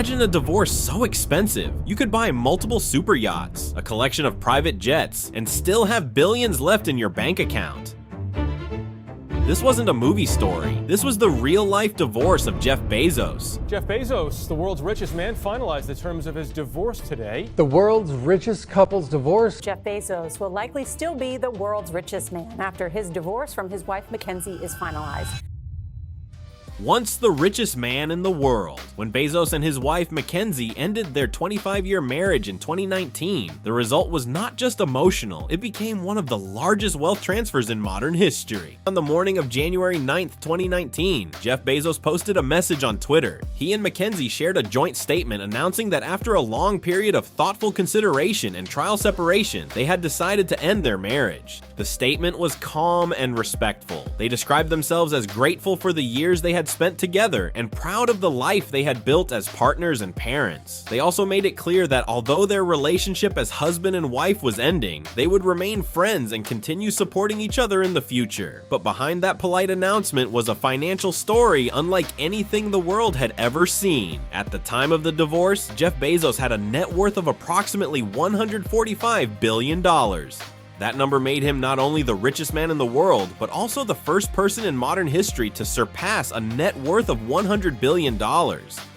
Imagine a divorce so expensive, you could buy multiple super yachts, a collection of private jets, and still have billions left in your bank account. This wasn't a movie story. This was the real-life divorce of Jeff Bezos. Jeff Bezos, the world's richest man, finalized the terms of his divorce today. The world's richest couple's divorce. Jeff Bezos will likely still be the world's richest man after his divorce from his wife Mackenzie is finalized. Once the richest man in the world. When Bezos and his wife Mackenzie ended their 25-year marriage in 2019, the result was not just emotional, it became one of the largest wealth transfers in modern history. On the morning of January 9th, 2019, Jeff Bezos posted a message on Twitter. He and Mackenzie shared a joint statement announcing that after a long period of thoughtful consideration and trial separation, they had decided to end their marriage. The statement was calm and respectful. They described themselves as grateful for the years they had spent together and proud of the life they had built as partners and parents. They also made it clear that although their relationship as husband and wife was ending, they would remain friends and continue supporting each other in the future. But behind that polite announcement was a financial story unlike anything the world had ever seen. At the time of the divorce, Jeff Bezos had a net worth of approximately $145 billion. That number made him not only the richest man in the world, but also the first person in modern history to surpass a net worth of $100 billion.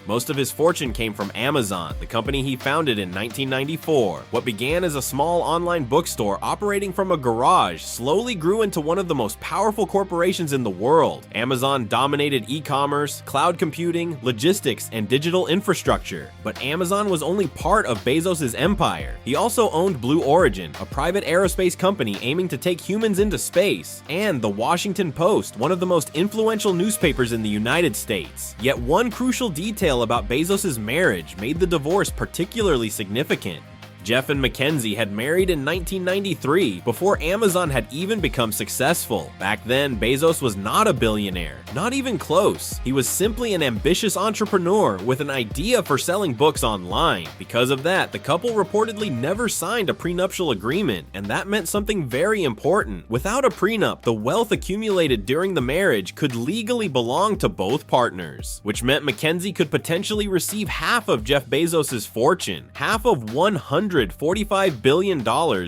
Most of his fortune came from Amazon, the company he founded in 1994. What began as a small online bookstore operating from a garage slowly grew into one of the most powerful corporations in the world. Amazon dominated e-commerce, cloud computing, logistics, and digital infrastructure. But Amazon was only part of Bezos' empire. He also owned Blue Origin, a private aerospace company aiming to take humans into space, and The Washington Post, one of the most influential newspapers in the United States. Yet one crucial detail about Bezos' marriage made the divorce particularly significant. Jeff and Mackenzie had married in 1993 before Amazon had even become successful. Back then, Bezos was not a billionaire, not even close. He was simply an ambitious entrepreneur with an idea for selling books online. Because of that, the couple reportedly never signed a prenuptial agreement, and that meant something very important. Without a prenup, the wealth accumulated during the marriage could legally belong to both partners, which meant Mackenzie could potentially receive half of Jeff Bezos' fortune. Half of $145 billion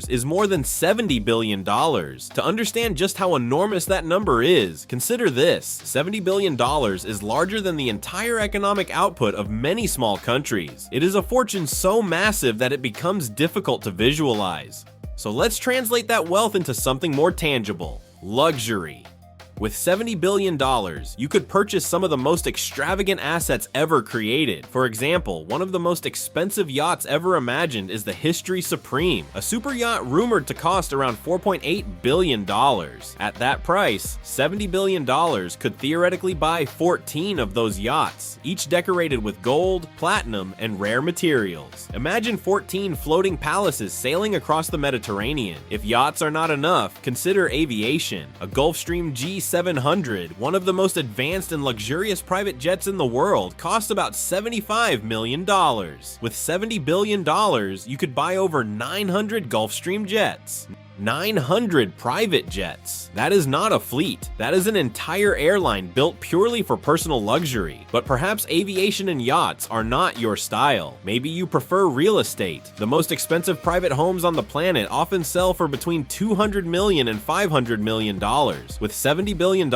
is more than $70 billion. To understand just how enormous that number is, consider this: $70 billion is larger than the entire economic output of many small countries. It is a fortune so massive that it becomes difficult to visualize. So let's translate that wealth into something more tangible: luxury. With $70 billion, you could purchase some of the most extravagant assets ever created. For example, one of the most expensive yachts ever imagined is the History Supreme, a super yacht rumored to cost around $4.8 billion. At that price, $70 billion could theoretically buy 14 of those yachts, each decorated with gold, platinum, and rare materials. Imagine 14 floating palaces sailing across the Mediterranean. If yachts are not enough, consider aviation. A Gulfstream G700, one of the most advanced and luxurious private jets in the world, costs about $75 million. With $70 billion, you could buy over 900 Gulfstream jets. 900 private jets. That is not a fleet. That is an entire airline built purely for personal luxury. But perhaps aviation and yachts are not your style. Maybe you prefer real estate. The most expensive private homes on the planet often sell for between $200 million and $500 million. With $70 billion,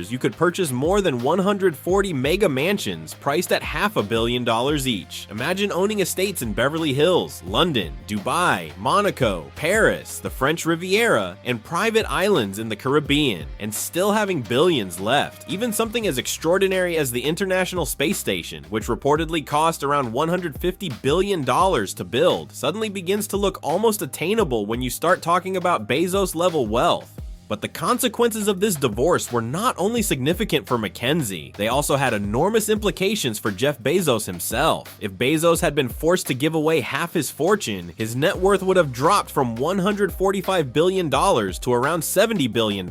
you could purchase more than 140 mega mansions priced at $500 million each. Imagine owning estates in Beverly Hills, London, Dubai, Monaco, Paris, the French Riviera, and private islands in the Caribbean, and still having billions left. Even something as extraordinary as the International Space Station, which reportedly cost around $150 billion to build, suddenly begins to look almost attainable when you start talking about Bezos-level wealth. But the consequences of this divorce were not only significant for Mackenzie, they also had enormous implications for Jeff Bezos himself. If Bezos had been forced to give away half his fortune, his net worth would have dropped from $145 billion to around $70 billion.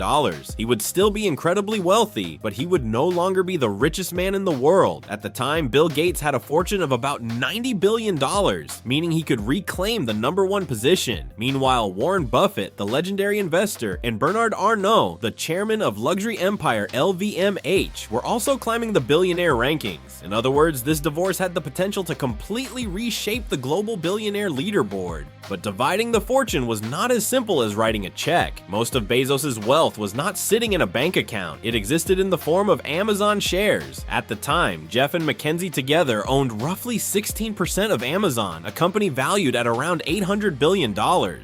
He would still be incredibly wealthy, but he would no longer be the richest man in the world. At the time, Bill Gates had a fortune of about $90 billion, meaning he could reclaim the #1 position. Meanwhile, Warren Buffett, the legendary investor, and Bernard Bernard Arnault, the chairman of luxury empire LVMH, were also climbing the billionaire rankings. In other words, this divorce had the potential to completely reshape the global billionaire leaderboard. But dividing the fortune was not as simple as writing a check. Most of Bezos' wealth was not sitting in a bank account. It existed in the form of Amazon shares. At the time, Jeff and Mackenzie together owned roughly 16% of Amazon, a company valued at around $800 billion.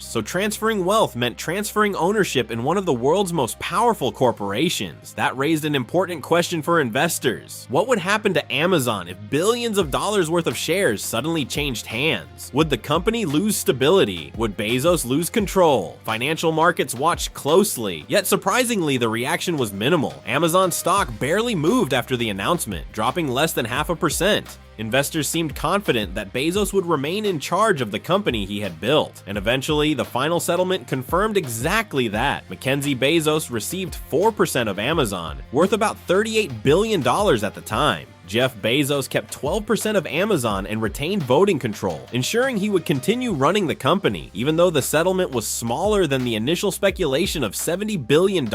So transferring wealth meant transferring ownership in one of the world's most powerful corporations. That raised an important question for investors. What would happen to Amazon if billions of dollars worth of shares suddenly changed hands? Would the company lose stability? Would Bezos lose control? Financial markets watched closely, yet surprisingly the reaction was minimal. Amazon stock barely moved after the announcement, dropping less than 0.5%. Investors seemed confident that Bezos would remain in charge of the company he had built, and eventually the final settlement confirmed exactly that. Mackenzie Bezos received 4% of Amazon, worth about $38 billion at the time. Jeff Bezos kept 12% of Amazon and retained voting control, ensuring he would continue running the company. Even though the settlement was smaller than the initial speculation of $70 billion,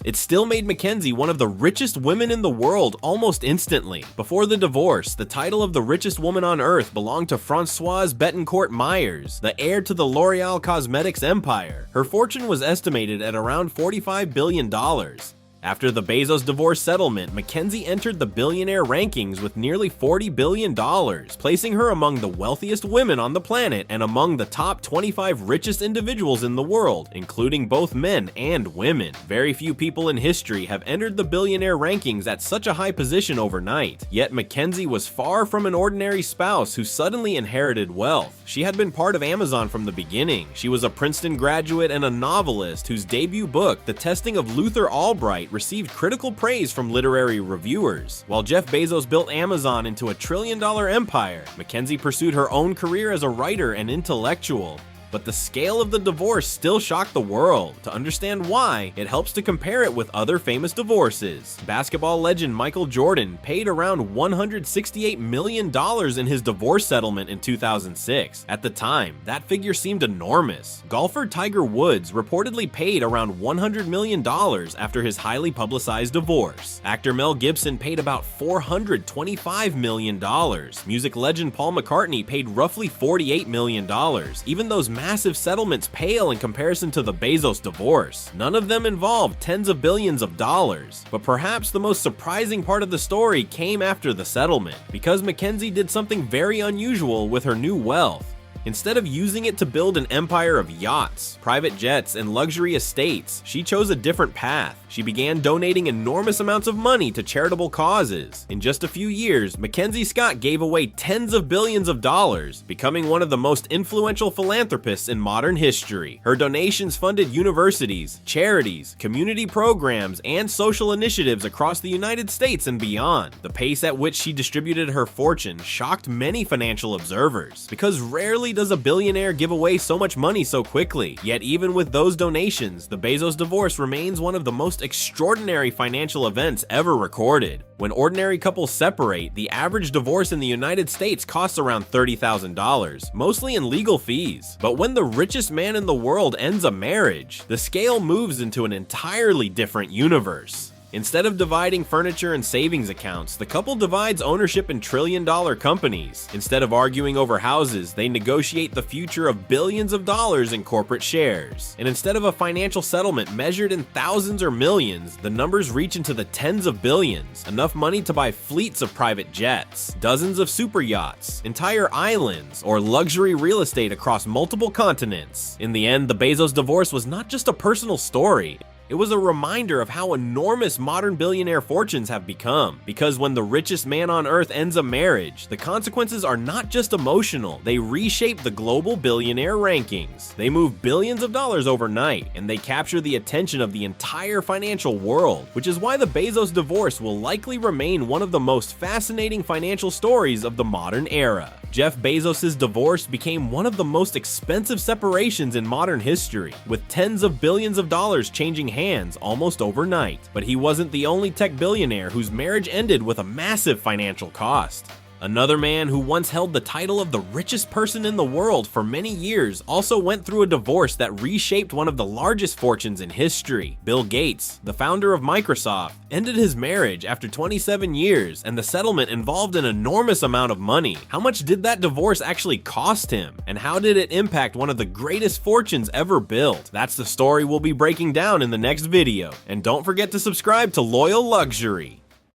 it still made Mackenzie one of the richest women in the world almost instantly. Before the divorce, the title of the richest woman on earth belonged to Françoise Bettencourt Myers, the heir to the L'Oreal Cosmetics empire. Her fortune was estimated at around $45 billion. After the Bezos divorce settlement, Mackenzie entered the billionaire rankings with nearly $40 billion, placing her among the wealthiest women on the planet and among the top 25 richest individuals in the world, including both men and women. Very few people in history have entered the billionaire rankings at such a high position overnight, yet Mackenzie was far from an ordinary spouse who suddenly inherited wealth. She had been part of Amazon from the beginning. She was a Princeton graduate and a novelist whose debut book, The Testing of Luther Albright, received critical praise from literary reviewers. While Jeff Bezos built Amazon into a $1 trillion empire, Mackenzie pursued her own career as a writer and intellectual. But the scale of the divorce still shocked the world. To understand why, it helps to compare it with other famous divorces. Basketball legend Michael Jordan paid around $168 million in his divorce settlement in 2006. At the time, that figure seemed enormous. Golfer Tiger Woods reportedly paid around $100 million after his highly publicized divorce. Actor Mel Gibson paid about $425 million. Music legend Paul McCartney paid roughly $48 million. Even those massive settlements pale in comparison to the Bezos divorce. None of them involved tens of billions of dollars. But perhaps the most surprising part of the story came after the settlement, because Mackenzie did something very unusual with her new wealth. Instead of using it to build an empire of yachts, private jets, and luxury estates, she chose a different path. She began donating enormous amounts of money to charitable causes. In just a few years, Mackenzie Scott gave away tens of billions of dollars, becoming one of the most influential philanthropists in modern history. Her donations funded universities, charities, community programs, and social initiatives across the United States and beyond. The pace at which she distributed her fortune shocked many financial observers, because rarely does a billionaire give away so much money so quickly. Yet even with those donations, the Bezos divorce remains one of the most extraordinary financial events ever recorded. When ordinary couples separate, the average divorce in the United States costs around $30,000, mostly in legal fees. But when the richest man in the world ends a marriage, the scale moves into an entirely different universe. Instead of dividing furniture and savings accounts, the couple divides ownership in trillion-dollar companies. Instead of arguing over houses, they negotiate the future of billions of dollars in corporate shares. And instead of a financial settlement measured in thousands or millions, the numbers reach into the tens of billions, enough money to buy fleets of private jets, dozens of super yachts, entire islands, or luxury real estate across multiple continents. In the end, the Bezos divorce was not just a personal story. It was a reminder of how enormous modern billionaire fortunes have become, because when the richest man on earth ends a marriage, the consequences are not just emotional, they reshape the global billionaire rankings. They move billions of dollars overnight, and they capture the attention of the entire financial world, which is why the Bezos divorce will likely remain one of the most fascinating financial stories of the modern era. Jeff Bezos' divorce became one of the most expensive separations in modern history, with tens of billions of dollars changing hands almost overnight. But he wasn't the only tech billionaire whose marriage ended with a massive financial cost. Another man who once held the title of the richest person in the world for many years also went through a divorce that reshaped one of the largest fortunes in history. Bill Gates, the founder of Microsoft, ended his marriage after 27 years, and the settlement involved an enormous amount of money. How much did that divorce actually cost him? And how did it impact one of the greatest fortunes ever built? That's the story we'll be breaking down in the next video. And don't forget to subscribe to Loyal Luxury.